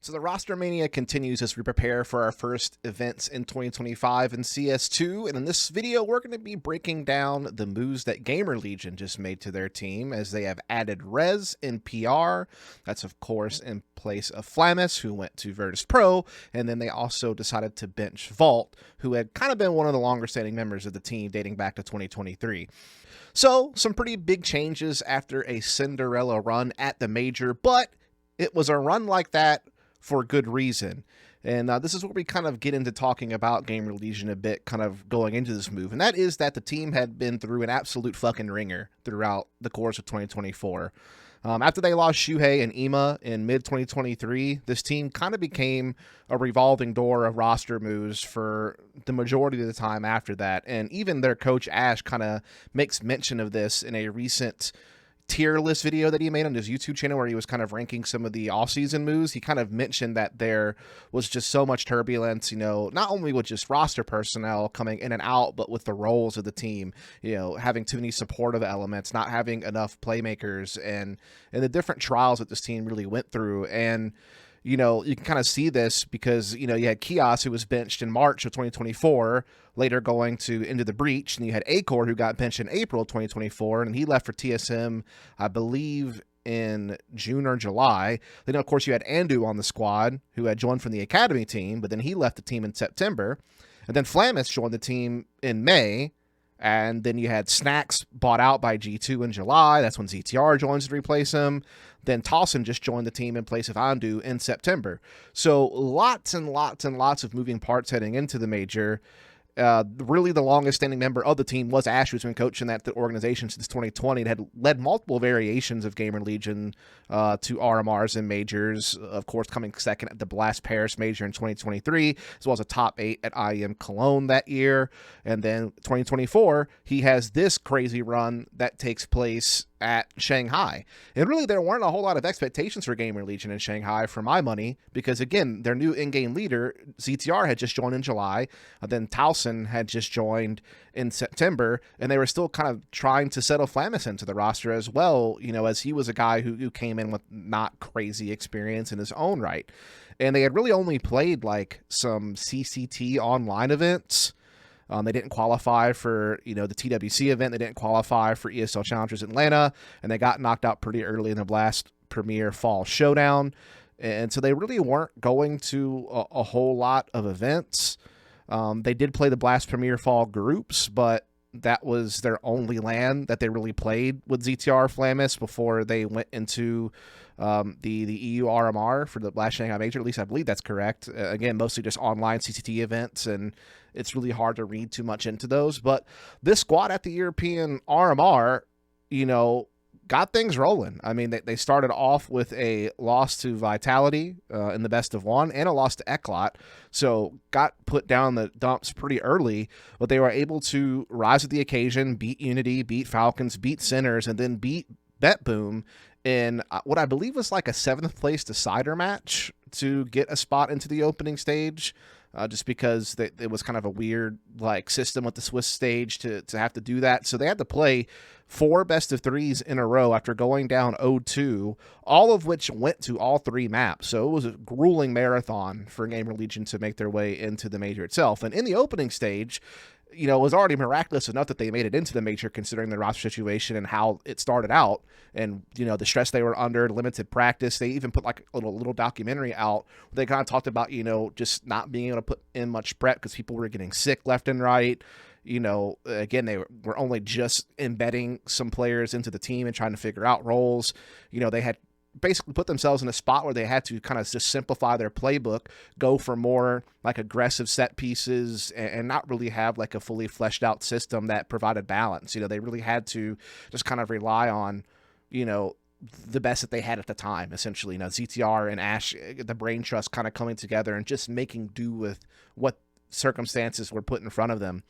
So the roster mania continues as we prepare for our first events in 2025 in CS2, and in this video we're going to be breaking down the moves that GamerLegion just made to their team as they have added REZ and PR. That's of course in place of Flamus, who went to Virtus Pro, and then they also decided to bench Vault, who had kind of been one of the longer standing members of the team dating back to 2023. So some pretty big changes after a Cinderella run at the major, but it was a run like that for good reason. And this is where we kind of get into talking about GamerLegion a bit, kind of going into this move. And that is that the team had been through an absolute fucking ringer throughout the course of 2024. After they lost Shuhei and Ima in mid-2023, this team kind of became a revolving door of roster moves for the majority of the time after that. And even their coach, Ash, kind of makes mention of this in a recent tier list video that he made on his YouTube channel where he was kind of ranking some of the offseason moves. He kind of mentioned that there was just so much turbulence, not only with just roster personnel coming in and out, but with the roles of the team, having too many supportive elements, not having enough playmakers, and the different trials that this team really went through. And you can kind of see this because, you had Kios, who was benched in March of 2024, later going to Into the Breach, and you had Acor, who got benched in April of 2024, and he left for TSM, I believe, in June or July. Then, of course, you had Andu on the squad, who had joined from the Academy team, but then he left the team in September. And then Flamus joined the team in May, and then you had Snacks bought out by G2 in July. That's when ZTR joins to replace him. Then Towson just joined the team in place of Andu in September. So lots and lots and lots of moving parts heading into the major. Really the longest standing member of the team was Ash, who's been coaching that the organization since 2020 and had led multiple variations of GamerLegion to RMRs and majors, of course coming second at the Blast Paris major in 2023, as well as a top 8 at IEM Cologne that year. And then 2024, he has this crazy run that takes place at Shanghai. And really there weren't a whole lot of expectations for GamerLegion in Shanghai for my money, because again, their new in-game leader, ZTR, had just joined in July, then Towson had just joined in September, and they were still kind of trying to settle Flamus into the roster as well, as he was a guy who came in with not crazy experience in his own right. And they had really only played like some CCT online events. They didn't qualify for, the TWC event. They didn't qualify for ESL Challengers Atlanta, and they got knocked out pretty early in the Blast Premier Fall Showdown. And so they really weren't going to a whole lot of events. They did play the Blast Premier Fall groups, but that was their only LAN that they really played with ZTR Flamus before they went into the EU RMR for the Blast Shanghai Major. At least I believe that's correct. Again, mostly just online CCT events, and it's really hard to read too much into those. But this squad at the European RMR, got things rolling. I mean, they started off with a loss to Vitality in the best of one and a loss to Eclot. So got put down the dumps pretty early, but they were able to rise to the occasion, beat Unity, beat Falcons, beat Sinners, and then beat BetBoom in what I believe was like a 7th place decider match to get a spot into the opening stage. Just because it was kind of a weird system with the Swiss stage to have to do that. So they had to play 4 best of 3s in a row after going down 0-2, all of which went to all 3 maps. So it was a grueling marathon for GamerLegion to make their way into the major itself. And in the opening stage, it was already miraculous enough that they made it into the major, considering the roster situation and how it started out, and the stress they were under, limited practice. They even put like a little documentary out where they kind of talked about just not being able to put in much prep because people were getting sick left and right. Again, they were only just embedding some players into the team and trying to figure out roles. They had basically put themselves in a spot where they had to kind of just simplify their playbook, go for more like aggressive set pieces, and not really have like a fully fleshed out system that provided balance. They really had to just kind of rely on, the best that they had at the time, essentially. ZTR and Ash, the brain trust kind of coming together and just making do with what circumstances were put in front of them.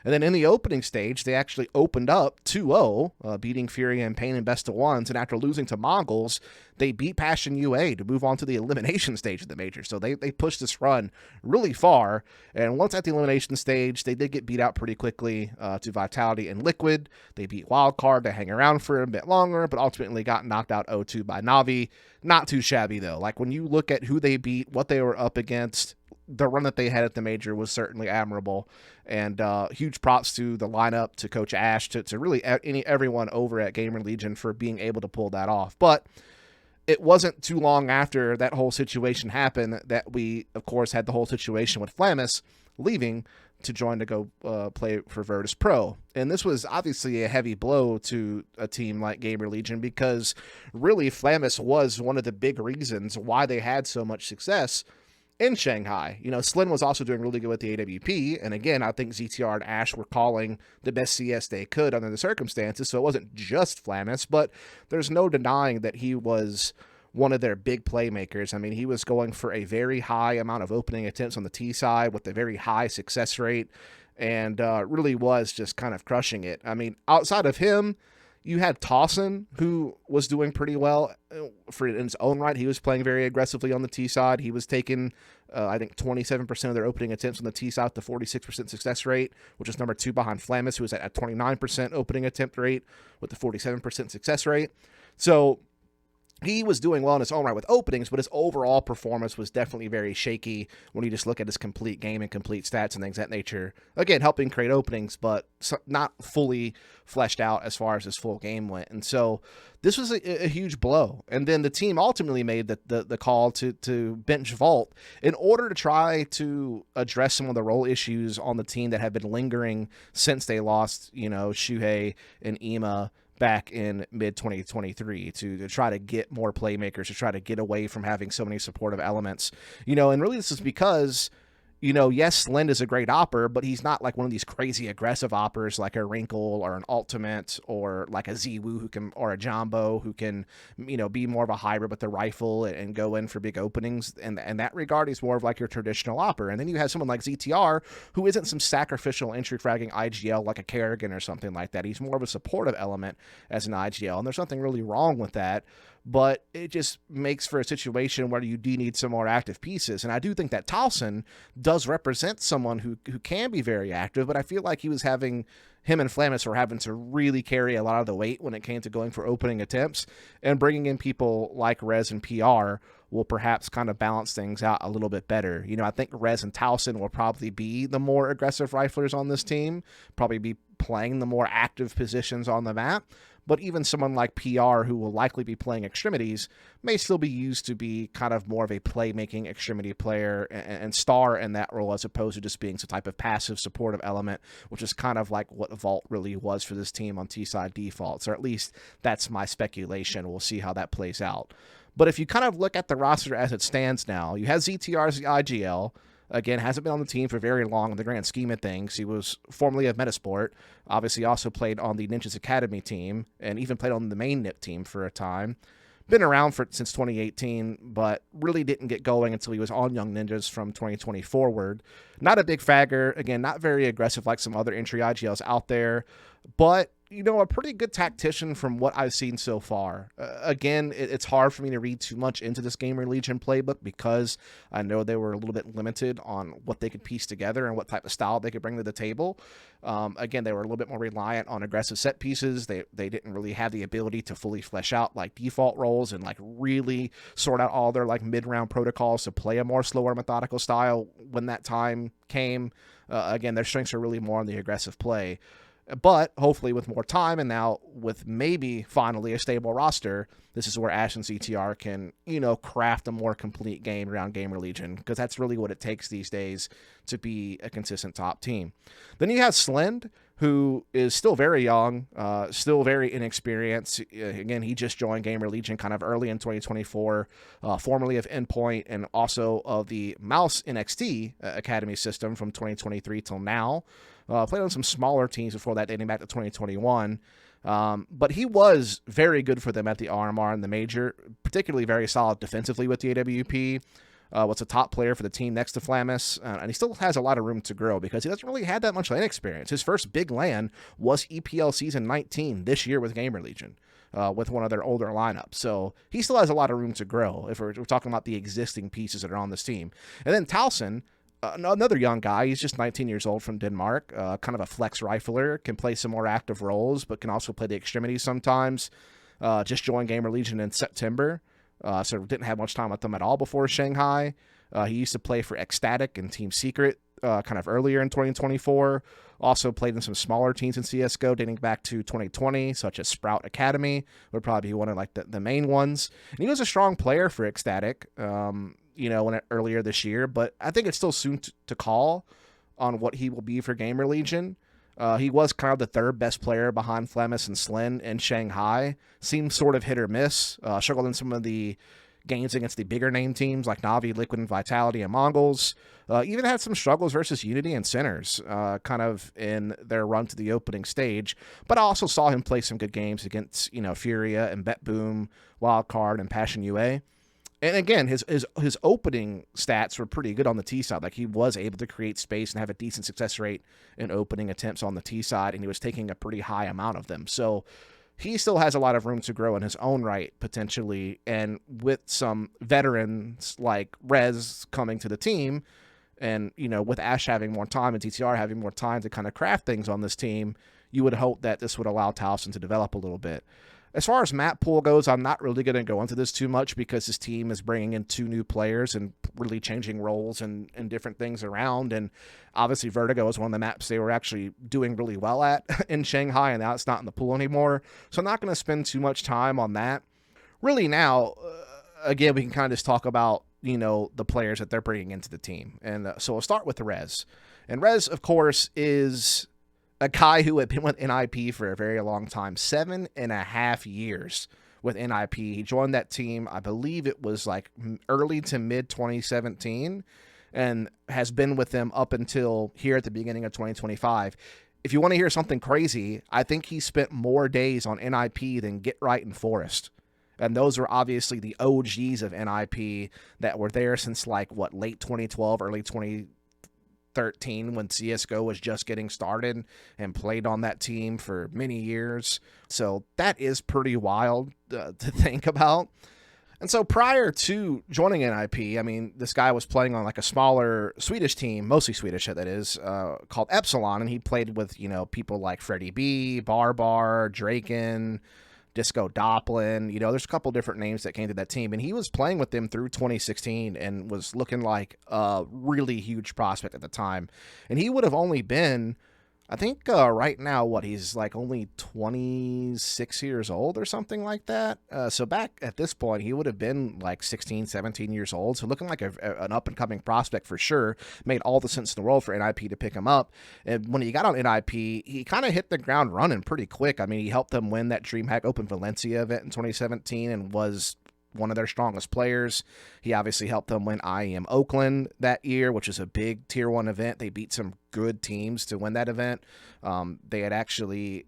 And then in the opening stage, they actually opened up 2-0, beating Fury and Pain in best of ones. And after losing to Mongols, they beat Passion UA to move on to the elimination stage of the major. So they pushed this run really far. And once at the elimination stage, they did get beat out pretty quickly to Vitality and Liquid. They beat Wildcard to hang around for a bit longer, but ultimately got knocked out 0-2 by Navi. Not too shabby, though. Like, when you look at who they beat, what they were up against, the run that they had at the major was certainly admirable. And huge props to the lineup, to Coach Ash, to really everyone over at GamerLegion for being able to pull that off. But it wasn't too long after that whole situation happened that we, of course, had the whole situation with Flamus leaving to join to go play for Virtus Pro. And this was obviously a heavy blow to a team like GamerLegion, because really Flamus was one of the big reasons why they had so much success in Shanghai. You know, Slin was also doing really good with the AWP, and again, I think ZTR and Ash were calling the best CS they could under the circumstances, so it wasn't just Flamus, but there's no denying that he was one of their big playmakers. I mean, he was going for a very high amount of opening attempts on the T side with a very high success rate, and really was just kind of crushing it. I mean, outside of him, you had Towson, who was doing pretty well for in his own right. He was playing very aggressively on the T side. He was taking, I think, 27% of their opening attempts on the T side, the 46% success rate, which is number 2 behind Flamus, who was at a 29% opening attempt rate with the 47% success rate. So he was doing well in his own right with openings, but his overall performance was definitely very shaky when you just look at his complete game and complete stats and things of that nature. Again, helping create openings, but not fully fleshed out as far as his full game went. And so this was a huge blow. And then the team ultimately made the call to bench Vault in order to try to address some of the role issues on the team that have been lingering since they lost, you know, Shuhei and Ema back in mid-2023 to try to get more playmakers, to try to get away from having so many supportive elements. You know, and really this is because, you know, yes, Lind is a great opper, but he's not like one of these crazy aggressive oppers like a Wrinkle or an Ultimate or like a Ziwu who can, or a Jumbo who can, you know, be more of a hybrid with the rifle and go in for big openings. And in that regard, he's more of like your traditional opper. And then you have someone like ZTR who isn't some sacrificial entry fragging IGL like a Kerrigan or something like that. He's more of a supportive element as an IGL, and there's nothing really wrong with that. But it just makes for a situation where you do need some more active pieces. And I do think that Towson does represent someone who can be very active, but I feel like him and Flamus were having to really carry a lot of the weight when it came to going for opening attempts, and bringing in people like REZ and PR will perhaps kind of balance things out a little bit better. You know, I think REZ and Towson will probably be the more aggressive riflers on this team, probably be playing the more active positions on the map. But even someone like PR, who will likely be playing extremities, may still be used to be kind of more of a playmaking extremity player and star in that role, as opposed to just being some type of passive supportive element, which is kind of like what Vault really was for this team on T-side defaults, or at least that's my speculation. We'll see how that plays out. But if you kind of look at the roster as it stands now, you have ZTR as the IGL. Again, hasn't been on the team for very long in the grand scheme of things. He was formerly of Metasport. Obviously also played on the Ninjas Academy team, and even played on the main NIP team for a time. Been around since 2018, but really didn't get going until he was on Young Ninjas from 2020 forward. Not a big fragger. Again, not very aggressive like some other entry IGLs out there, but you know, a pretty good tactician from what I've seen so far. Again, it's hard for me to read too much into this GamerLegion playbook, because I know they were a little bit limited on what they could piece together and what type of style they could bring to the table. Again, they were a little bit more reliant on aggressive set pieces. They didn't really have the ability to fully flesh out like default roles and like really sort out all their like mid-round protocols to play a more slower methodical style when that time came. Again, their strengths are really more on the aggressive play. But hopefully with more time, and now with maybe finally a stable roster, this is where Ash and CTR can, you know, craft a more complete game around GamerLegion, because that's really what it takes these days to be a consistent top team. Then you have Slend, who is still very young, still very inexperienced. Again, he just joined GamerLegion kind of early in 2024, formerly of Endpoint and also of the Mouse NXT Academy system from 2023 till now. Played on some smaller teams before that, dating back to 2021. But he was very good for them at the RMR and the Major, particularly very solid defensively with the AWP. was a top player for the team next to Flamis, and he still has a lot of room to grow because he doesn't really have that much LAN experience. His first big LAN was EPL Season 19 this year with GamerLegion. With one of their older lineups. So he still has a lot of room to grow if we're talking about the existing pieces that are on this team. And then Towson, another young guy, he's just 19 years old from Denmark, kind of a flex rifler, can play some more active roles, but can also play the extremities sometimes. Just joined GamerLegion in September, so didn't have much time with them at all before Shanghai. He used to play for Ecstatic and Team Secret kind of earlier in 2024. Also played in some smaller teams in CSGO dating back to 2020, such as Sprout Academy, would probably be one of like the main ones. And he was a strong player for Ecstatic, earlier this year, but I think it's still soon to call on what he will be for GamerLegion. He was kind of the third best player behind Flamis and Slin in Shanghai. Seemed sort of hit or miss. Struggled in some of the games against the bigger name teams like Na'Vi, Liquid, and Vitality, and Mongols. Even had some struggles versus Unity and Sinners, kind of in their run to the opening stage. But I also saw him play some good games against, Furia and BetBoom, Wildcard, and Passion UA. And again, his opening stats were pretty good on the T side. Like, he was able to create space and have a decent success rate in opening attempts on the T side, and he was taking a pretty high amount of them. So he still has a lot of room to grow in his own right, potentially. And with some veterans like REZ coming to the team, and, with Ash having more time and TTR having more time to kind of craft things on this team, you would hope that this would allow Towson to develop a little bit. As far as map pool goes, I'm not really going to go into this too much because his team is bringing in 2 new players and really changing roles and different things around. And obviously Vertigo is one of the maps they were actually doing really well at in Shanghai, and now it's not in the pool anymore. So I'm not going to spend too much time on that. Really now, again, we can kind of just talk about, the players that they're bringing into the team. And so we'll start with REZ. And REZ, of course, is a guy who had been with NIP for a very long time, 7.5 years with NIP. He joined that team, I believe it was like early to mid 2017, and has been with them up until here at the beginning of 2025. If you want to hear something crazy, I think he spent more days on NIP than Get Right and Forest. And those were obviously the OGs of NIP that were there since late 2012, early 2013 when CSGO was just getting started, and played on that team for many years. So that is pretty wild to think about. And so prior to joining NIP, I mean, this guy was playing on a smaller Swedish team, mostly Swedish that is, called Epsilon, and he played with, people like Freddie B, Barbar, Draken, Disco Doplin. There's a couple different names that came to that team, and he was playing with them through 2016 and was looking like a really huge prospect at the time. And he would have only been, I think right now, he's only 26 years old or something like that. So back at this point, he would have been 16, 17 years old. So looking like an up-and-coming prospect for sure. Made all the sense in the world for NIP to pick him up. And when he got on NIP, he kind of hit the ground running pretty quick. I mean, he helped them win that DreamHack Open Valencia event in 2017 and was one of their strongest players. He obviously helped them win IEM Oakland that year, which is a big tier 1 event. They beat some good teams to win that event. They had actually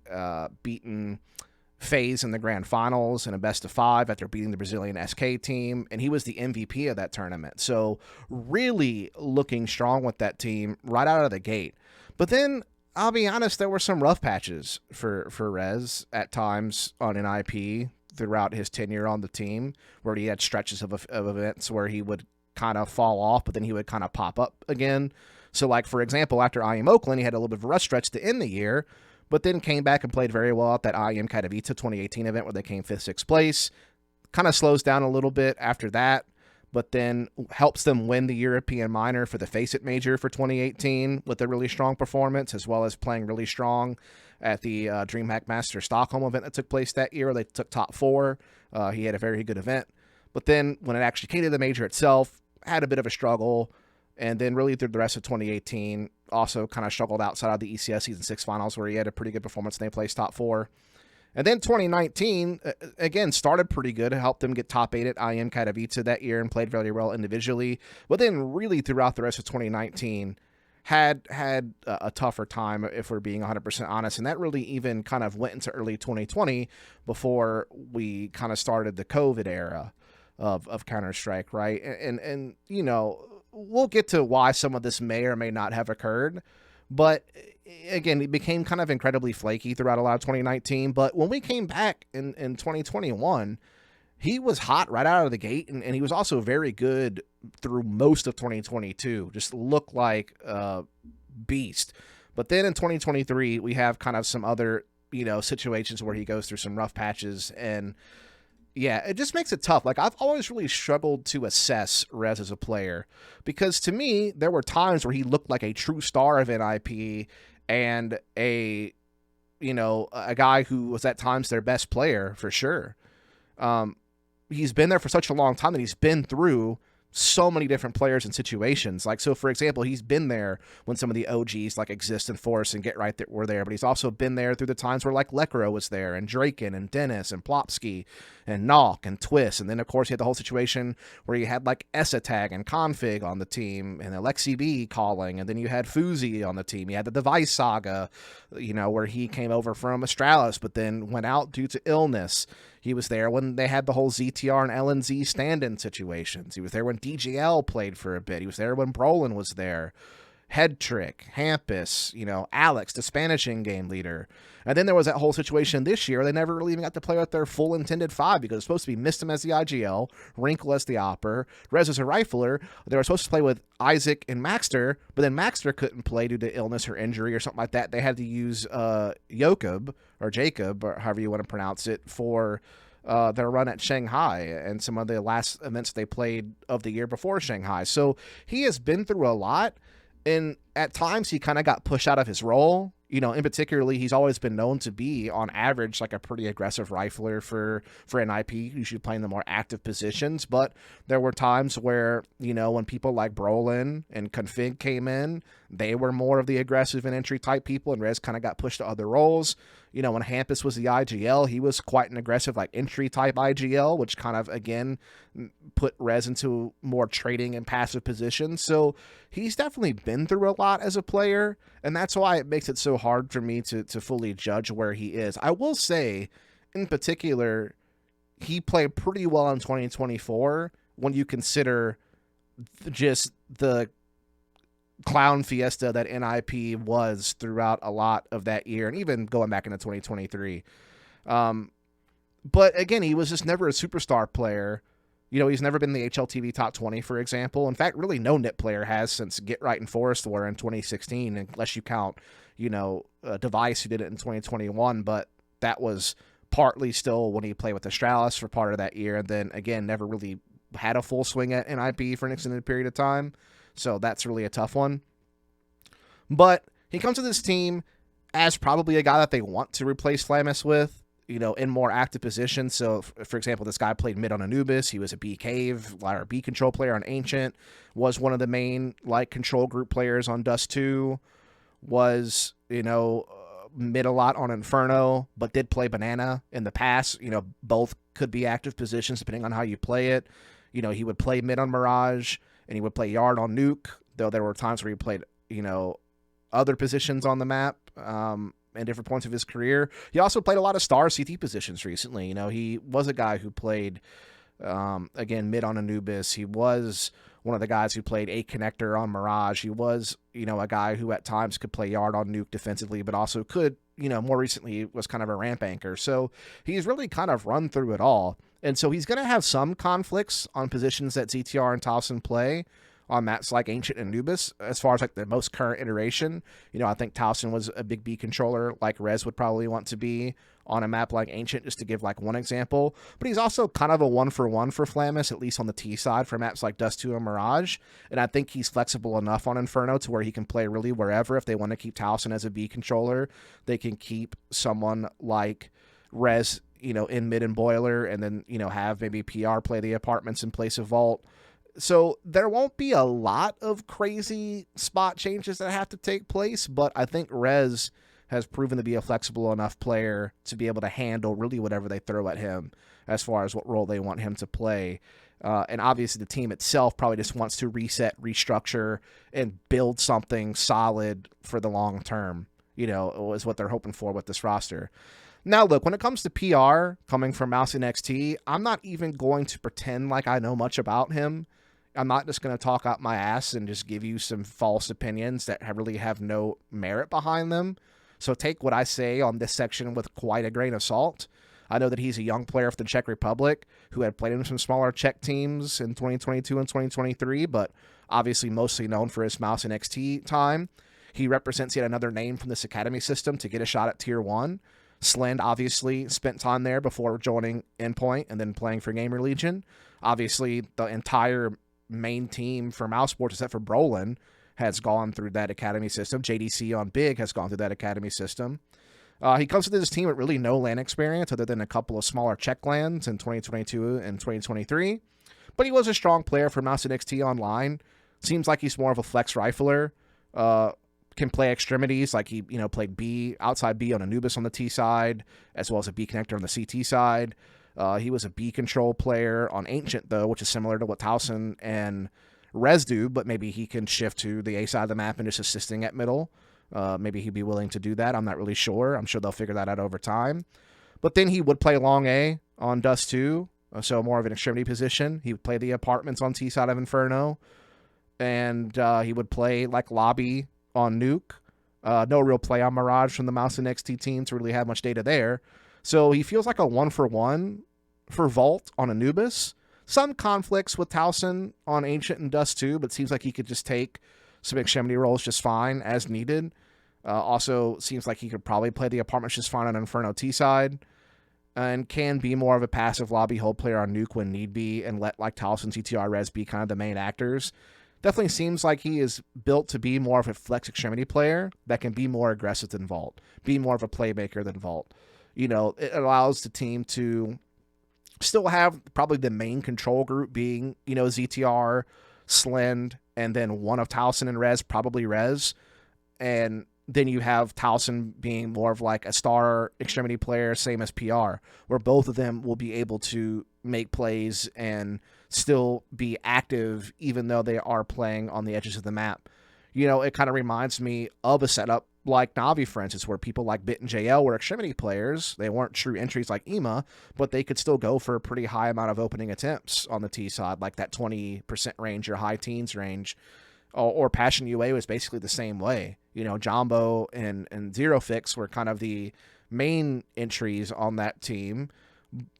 beaten FaZe in the grand finals in a best of 5 after beating the Brazilian SK team, and he was the MVP of that tournament. So really looking strong with that team right out of the gate. But then, I'll be honest, there were some rough patches for REZ at times on NIP throughout his tenure on the team, where he had stretches of events where he would kind of fall off, but then he would kind of pop up again. So, for example, after IEM Oakland, he had a little bit of a rough stretch to end the year, but then came back and played very well at that IEM Katowice 2018 event where they came 5th, 6th place. Kind of slows down a little bit after that, but then helps them win the European minor for the Face It Major for 2018 with a really strong performance, as well as playing really strong at the DreamHack Master Stockholm event that took place that year. They took top 4. He had a very good event. But then when it actually came to the major itself, had a bit of a struggle. And then really through the rest of 2018, also kind of struggled outside of the ECS Season 6 finals, where he had a pretty good performance and they placed top 4. And then 2019, again, started pretty good. Helped them get top 8 at IEM Katowice that year and played very well individually. But then really throughout the rest of 2019, had a tougher time, if we're being 100% honest. And that really even kind of went into early 2020 before we kind of started the COVID era. of Counter-Strike, right? And you know, we'll get to why some of this may or may not have occurred, but again, it became kind of incredibly flaky throughout a lot of 2019. But when we came back in 2021, he was hot right out of the gate, and he was also very good through most of 2022. Just looked like a beast. But then in 2023, we have kind of some other, you know, situations where he goes through some rough patches, and yeah, it just makes it tough. Like, I've always really struggled to assess REZ as a player, because to me, there were times where he looked like a true star of NIP and a, you know, a guy who was at times their best player for sure. He's been there for such a long time that he's been through so many different players and situations. Like, so for example, he's been there when some of the OGs like Exist and Force and Get Right that were there, but he's also been there through the times where like Lekro was there, and Draken and Dennis and Plopsky and Knock and Twist. And then of course he had the whole situation where you had like Esatag and Config on the team and Alexi B calling, and then you had Fuzi on the team. You had the Device Saga, you know, where he came over from Astralis but then went out due to illness. He was there when they had the whole ZTR and LNZ stand-in situations. He was there when DGL played for a bit. He was there when Brolin was there. Head Trick, Hampus, you know, Alex, the Spanish in-game leader. And then there was that whole situation this year. They never really even got to play with their full intended five, because it was supposed to be Mistim as the IGL, Wrinkle as the Opper, Rez as a rifler. They were supposed to play with Isaac and Maxter, but then Maxter couldn't play due to illness or injury or something like that. They had to use Jacob, or however you want to pronounce it, for their run at Shanghai and some of the last events they played of the year before Shanghai. So he has been through a lot. And at times he kind of got pushed out of his role. You know, in particularly, he's always been known to be, on average, like a pretty aggressive rifler for NIP, usually playing the more active positions. But there were times where, you know, when people like Brolin and Config came in, they were more of the aggressive and entry type people, and Rez kind of got pushed to other roles. You know, when Hampus was the IGL, he was quite an aggressive, like, entry type IGL, which kind of, again, put Rez into more trading and passive positions. So he's definitely been through a lot as a player, and that's why it makes it so hard for me to fully judge where he is. I will say, in particular, he played pretty well in 2024 when you consider just the clown fiesta that NIP was throughout a lot of that year, and even going back into 2023. But again, he was just never a superstar player. You know, he's never been the HLTV top 20, for example. In fact, really no NIP player has since Get Right and Forest were in 2016, unless you count, you know, Device, who did it in 2021, but that was partly still when he played with Astralis for part of that year, and then, again, never really had a full swing at NIP for an extended period of time. So that's really a tough one. But he comes to this team as probably a guy that they want to replace Flamus with, you know, in more active positions. So, for example, this guy played mid on Anubis. He was a B Cave or B control player on Ancient, was one of the main, like, control group players on DusT 2, was, you know, mid a lot on Inferno, but did play Banana in the past. You know, both could be active positions depending on how you play it. You know, he would play mid on Mirage, and he would play Yard on Nuke, though there were times where he played, you know, other positions on the map in different points of his career. He also played a lot of star CT positions recently. You know, he was a guy who played, again, mid on Anubis. He was one of the guys who played a connector on Mirage. He was, you know, a guy who at times could play Yard on Nuke defensively, but also could, you know, more recently was kind of a ramp anchor. So he's really kind of run through it all. And so he's going to have some conflicts on positions that ZTR and Towson play on maps like Ancient and Anubis. As far as like the most current iteration, you know, I think Towson was a big B controller like Rez would probably want to be on a map like Ancient, just to give like one example. But he's also kind of a 1-for-1 for Flamus, at least on the T side for maps like DusT 2 and Mirage. And I think he's flexible enough on Inferno to where he can play really wherever. If they want to keep Towson as a B controller, they can keep someone like Rez, you know, in mid and boiler, and then, you know, have maybe PR play the apartments in place of Vault. So there won't be a lot of crazy spot changes that have to take place, but I think Rez has proven to be a flexible enough player to be able to handle really whatever they throw at him as far as what role they want him to play. And obviously the team itself probably just wants to reset, restructure, and build something solid for the long term, you know, is what they're hoping for with this roster. Now, look, when it comes to PR coming from Mouse and XT, I'm not even going to pretend like I know much about him. I'm not just going to talk out my ass and just give you some false opinions that really have no merit behind them. So take what I say on this section with quite a grain of salt. I know that he's a young player for the Czech Republic who had played in some smaller Czech teams in 2022 and 2023, but obviously mostly known for his Mouse and XT time. He represents yet another name from this academy system to get a shot at Tier 1. Slend obviously spent time there before joining Endpoint and then playing for GamerLegion. Obviously, the entire main team for Mousesports, except for Brolin, has gone through that academy system. JDC on Big has gone through that academy system. He comes to this team with really no LAN experience other than a couple of smaller Czech LANs in 2022 and 2023. But he was a strong player for Mouse and XT online. Seems like he's more of a flex rifler. Can play extremities, like he played B, outside B on Anubis on the T side, as well as a B connector on the CT side. He was a B control player on Ancient, though, which is similar to what Towson and REZ do, but maybe he can shift to the A side of the map and just assisting at middle. Maybe he'd be willing to do that. I'm not really sure. I'm sure they'll figure that out over time. But then he would play long A on DusT 2, so more of an extremity position. He would play the apartments on T side of Inferno, and he would play like lobby on Nuke. No real play on Mirage from the Mouse and XT team to really have much data there. So he feels like a 1-for-1 for Vault on Anubis. Some conflicts with Towson on Ancient and DusT 2, but seems like he could just take some extremity roles just fine as needed. Also seems like he could probably play the apartments just fine on Inferno T side, and can be more of a passive lobby hold player on Nuke when need be, and let like Towson, TTR, REZ be kind of the main actors. Definitely seems like he is built to be more of a flex extremity player that can be more aggressive than Vault, be more of a playmaker than Vault. It allows the team to still have probably the main control group being, ZTR, Slend, and then one of Towson and REZ, probably REZ. And then you have Towson being more of like a star extremity player, same as PR, where both of them will be able to make plays and still be active even though they are playing on the edges of the map. It kind of reminds me of a setup like Navi, for instance, where people like Bit and JL were extremity players. They weren't true entries like EMA, but they could still go for a pretty high amount of opening attempts on the T side, like that 20% range or high teens range. Or Passion UA was basically the same way. Jumbo and Zero Fix were kind of the main entries on that team,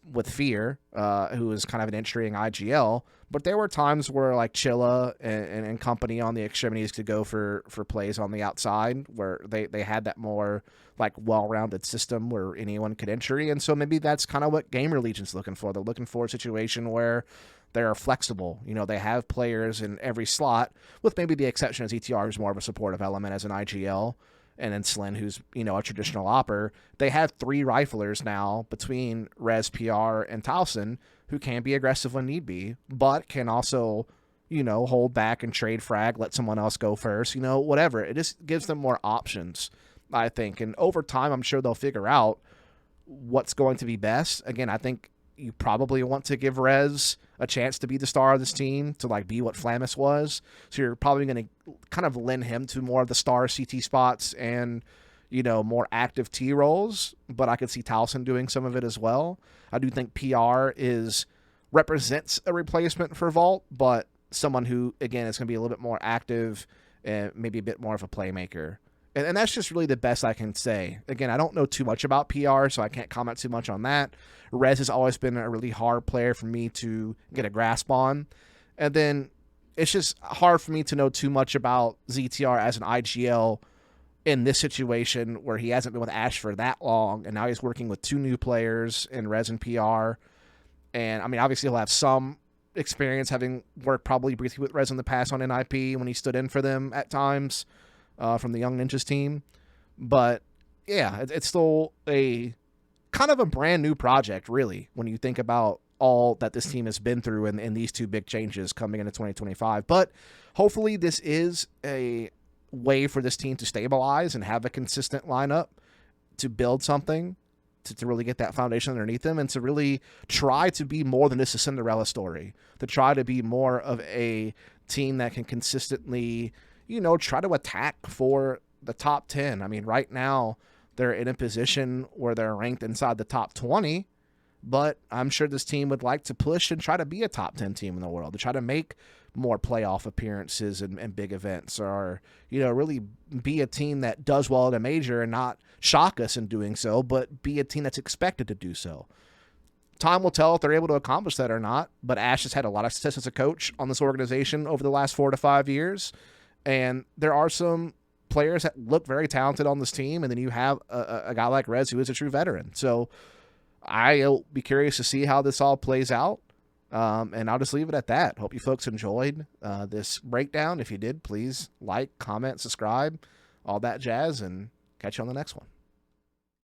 with Fear, who was kind of an entry in IGL. But there were times where like Chilla and company on the extremities could go for plays on the outside, where they had that more like well-rounded system where anyone could entry. And so maybe that's kind of what GamerLegion's looking for. They're looking for a situation where they're flexible. They have players in every slot, with maybe the exception of ETR, who's more of a supportive element as an IGL, and then Slyn, who's, a traditional opper. They have 3 riflers now between REZ, PR, and Towson, who can be aggressive when need be, but can also, hold back and trade frag, let someone else go first, whatever. It just gives them more options, I think. And over time, I'm sure they'll figure out what's going to be best. Again, I think you probably want to give REZ a chance to be the star of this team, to like be what Flamus was. So you're probably going to kind of lend him to more of the star CT spots and, more active T roles. But I could see Towson doing some of it as well. I do think PR represents a replacement for Vault, but someone who, again, is going to be a little bit more active and maybe a bit more of a playmaker. And that's just really the best I can say. Again, I don't know too much about PR, so I can't comment too much on that. REZ has always been a really hard player for me to get a grasp on. And then it's just hard for me to know too much about ZTR as an IGL in this situation where he hasn't been with Ash for that long, and now he's working with 2 new players in REZ and PR. And, I mean, obviously he'll have some experience, having worked probably briefly with REZ in the past on NIP when he stood in for them at times. From the Young Ninjas team. But yeah, it's still a kind of a brand new project, really, when you think about all that this team has been through in these 2 big changes coming into 2025. But hopefully this is a way for this team to stabilize and have a consistent lineup, to build something, to really get that foundation underneath them, and to really try to be more than just a Cinderella story, to try to be more of a team that can consistently try to attack for the top 10. I mean, right now, they're in a position where they're ranked inside the top 20, but I'm sure this team would like to push and try to be a top 10 team in the world, to try to make more playoff appearances and big events, or, you know, really be a team that does well at a major and not shock us in doing so, but be a team that's expected to do so. Time will tell if they're able to accomplish that or not, but Ash has had a lot of success as a coach on this organization over the last 4 to 5 years, and there are some players that look very talented on this team, and then you have a guy like REZ who is a true veteran. So I'll be curious to see how this all plays out, and I'll just leave it at that. Hope you folks enjoyed this breakdown. If you did, please like, comment, subscribe, all that jazz, and catch you on the next one.